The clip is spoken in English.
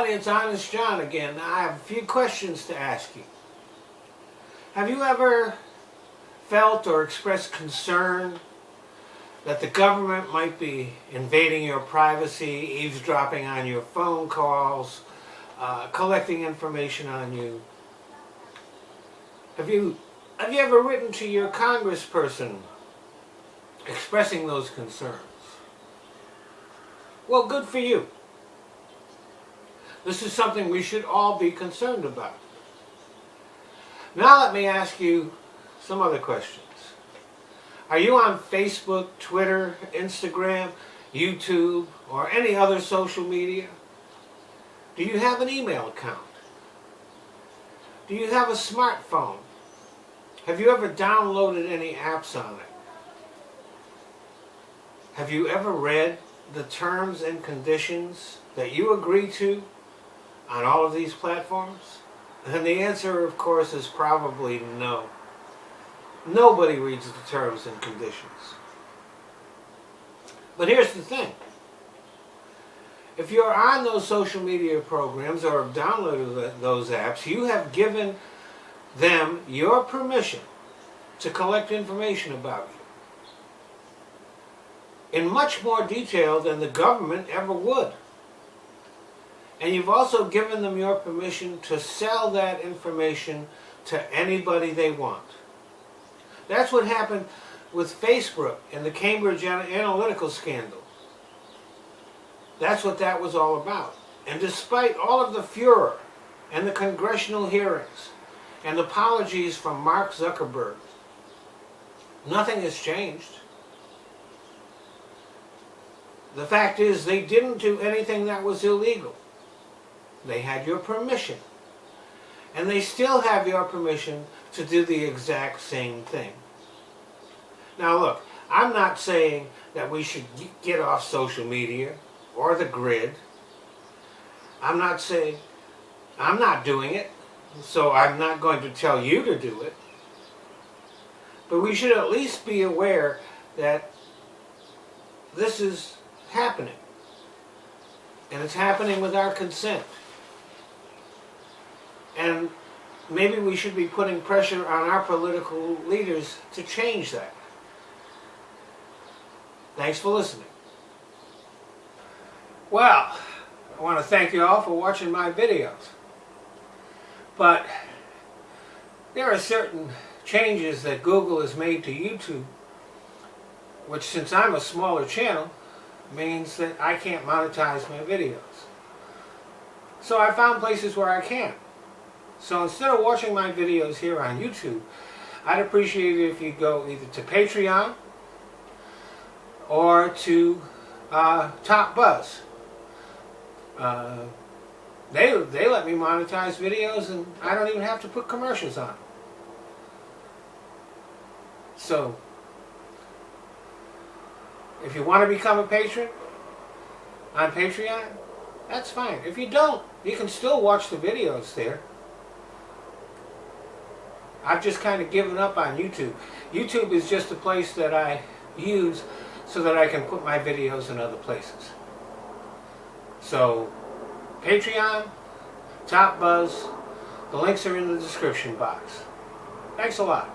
everybody, it's Honest John again. I have a few questions to ask you. Have you ever felt or expressed concern that the government might be invading your privacy, eavesdropping on your phone calls, collecting information on you? Have you ever written to your congressperson expressing those concerns? Well, good for you. This is something we should all be concerned about. Now let me ask you some other questions. Are you on Facebook, Twitter, Instagram, YouTube, or any other social media? Do you have an email account? Do you have a smartphone? Have you ever downloaded any apps on it? Have you ever read the terms and conditions that you agree to on all of these platforms? And the answer, of course, is probably no. Nobody reads the terms and conditions. But here's the thing. If you're on those social media programs or have downloaded those apps, you have given them your permission to collect information about you in much more detail than the government ever would. And you've also given them your permission to sell that information to anybody they want. That's what happened with Facebook and the Cambridge Analytica scandal. That's what that was all about. And despite all of the furor and the congressional hearings and apologies from Mark Zuckerberg, nothing has changed. The fact is, they didn't do anything that was illegal. They had your permission. And they still have your permission to do the exact same thing. Now look, I'm not saying that we should get off social media or the grid. I'm not saying, I'm not doing it, so I'm not going to tell you to do it. But we should at least be aware that this is happening. And it's happening with our consent. And maybe we should be putting pressure on our political leaders to change that. Thanks for listening. Well, I want to thank you all for watching my videos. But there are certain changes that Google has made to YouTube, which, since I'm a smaller channel, means that I can't monetize my videos. So I found places where I can. So instead of watching my videos here on YouTube, I'd appreciate it if you go either to Patreon or to Top Buzz. They let me monetize videos and I don't even have to put commercials on. So if you want to become a patron on Patreon, that's fine. If you don't, you can still watch the videos there. I've just kind of given up on YouTube. YouTube is just a place that I use so that I can put my videos in other places. So, Patreon, Top Buzz, the links are in the description box. Thanks a lot.